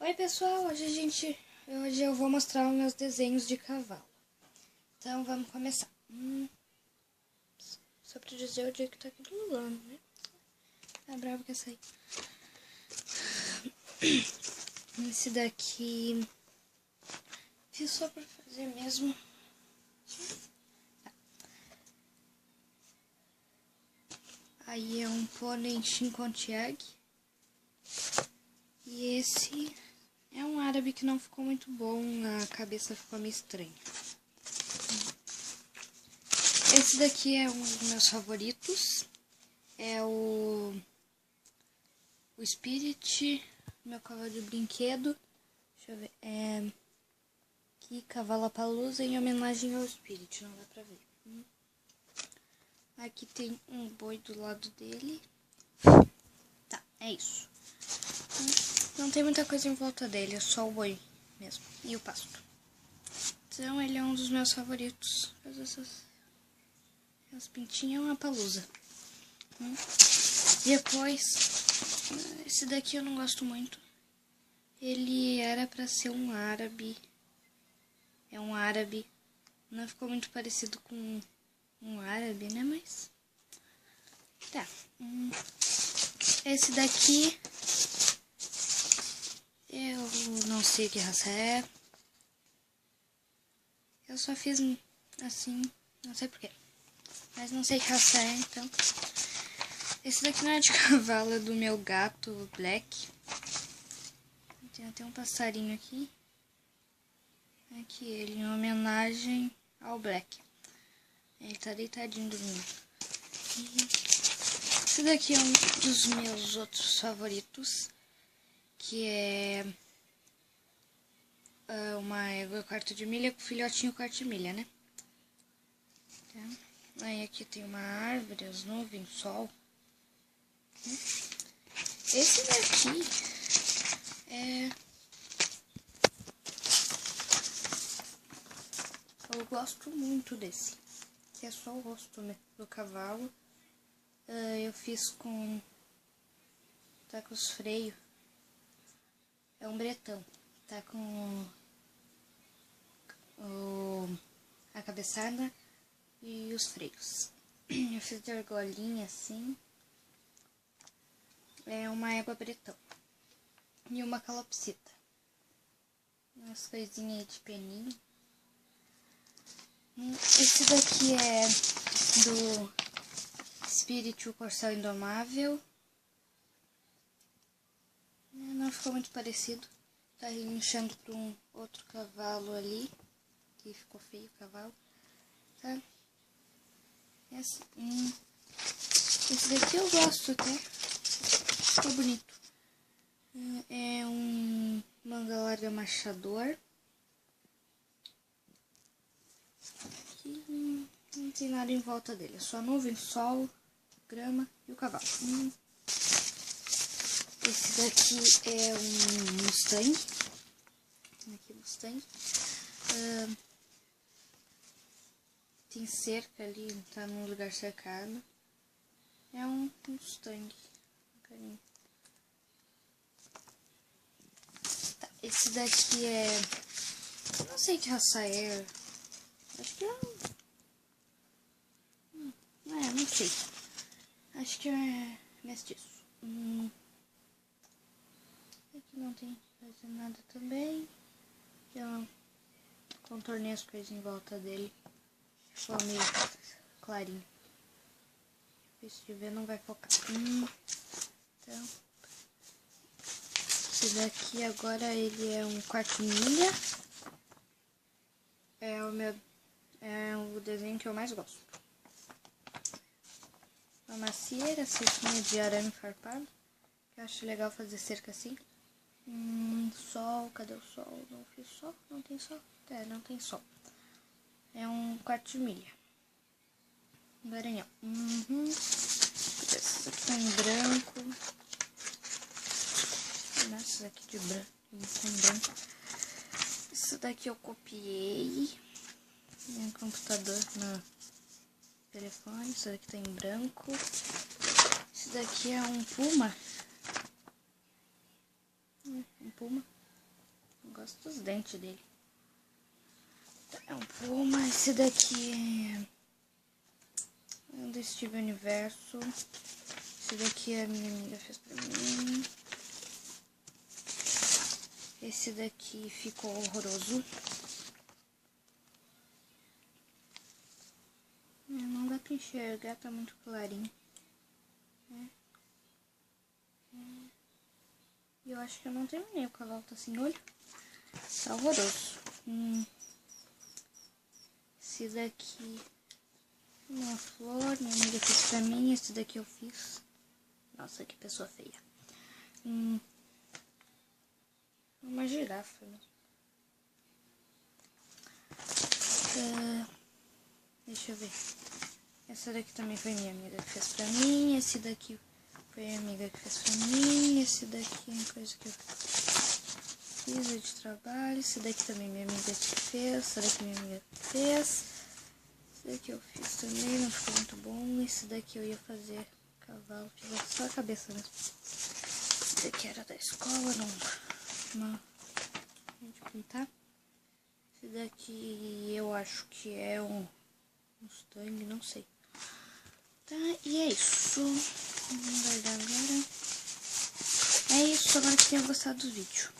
Oi pessoal, hoje eu vou mostrar os meus desenhos de cavalo. Então vamos começar. Só pra dizer o dia que tá aqui do ano, né? Tá bravo que essa aí. Esse daqui fiz só pra fazer mesmo. Tá. Aí é um pônei Chincontag. E esse é um árabe que não ficou muito bom, a cabeça ficou meio estranha. Esse daqui é um dos meus favoritos, é o Spirit, meu cavalo de brinquedo. Deixa eu ver, aqui Cavalopalusa em homenagem ao Spirit, não dá pra ver. Aqui tem um boi do lado dele. Tá, é isso. Não tem muita coisa em volta dele, é só o boi mesmo e o pasto. Então ele é um dos meus favoritos. As pintinhas é uma palusa. Depois, esse daqui eu não gosto muito. Ele era pra ser um árabe. É um árabe. Não ficou muito parecido com um árabe, né? Mas tá. Esse daqui eu não sei que raça é. Eu só fiz assim, não sei porquê. Mas não sei que raça é, então. Esse daqui não é de cavalo, é do meu gato Black. Tem até um passarinho aqui. Aqui ele, em homenagem ao Black. Ele tá deitadinho dormindo. Esse daqui é um dos meus outros favoritos. Que é uma égua quarto de milha com filhotinho quarto de milha, né? Tá. Aí aqui tem uma árvore, as nuvens, sol. Esse daqui eu gosto muito desse. Que é só o rosto do cavalo. Eu fiz com... tá com os freios. É um bretão. Tá com a cabeçada e os freios. Eu fiz de argolinha assim. É uma égua bretão. E uma calopsita. Umas coisinhas de peninho. Esse daqui é do Spirit, o Corcel Indomável. Não ficou muito parecido. Tá inchando para um outro cavalo ali. Que ficou feio o cavalo. Tá? Esse daqui eu gosto até. Ficou bonito. É um manga larga machador. Aqui não tem nada em volta dele. É só nuvem, sol, grama e o cavalo. Esse daqui é um Mustang. Aqui Mustang. Tem cerca ali, tá num lugar cercado. É um Mustang. Tá, esse daqui é... não sei que raça é. Acho que é... não sei. Acho que é mestiço. Aqui não tem quase nada também. Eu contornei as coisas em volta dele. Ficou meio clarinho. Difícil de ver, não vai focar. Então, esse daqui agora ele é um quarto milha. É o desenho que eu mais gosto. Uma macieira, cerquinha de arame farpado. Eu acho legal fazer cerca assim. Sol, cadê o sol? Não fiz sol? Não tem sol? Não tem sol. É um quarto de milha. Um garanhão. Esse aqui tá em branco. Nossa, aqui de branco. Tá em branco. Isso daqui eu copiei no computador, no telefone. Isso daqui tá em branco. Esse daqui é um puma. Um puma. Gosto dos dentes dele. É um Puma. Esse daqui é do Steven Universo. Esse daqui a minha amiga fez pra mim. Esse daqui ficou horroroso. Não dá pra enxergar, tá muito clarinho. E eu acho que eu não terminei, o cavalo tá sem olho. Tá horroroso. Esse daqui, uma flor, minha amiga fez pra mim. Esse daqui eu fiz. Nossa, que pessoa feia. Uma girafa, né? Deixa eu ver. Essa daqui também foi minha amiga que fez pra mim. Esse daqui foi a amiga que fez pra mim. Esse daqui é uma coisa que eu fiz de trabalho. Esse daqui também minha amiga que fez. Essa daqui minha amiga que fez. Esse daqui eu fiz também, não ficou muito bom. Esse daqui eu ia fazer cavalo, fiz só a cabeça mesmo. Esse daqui era da escola, não. De pintar. Esse daqui eu acho que é um Mustang, não sei. Tá, e é isso. Vamos guardar agora. É isso, agora que tenha gostado do vídeo.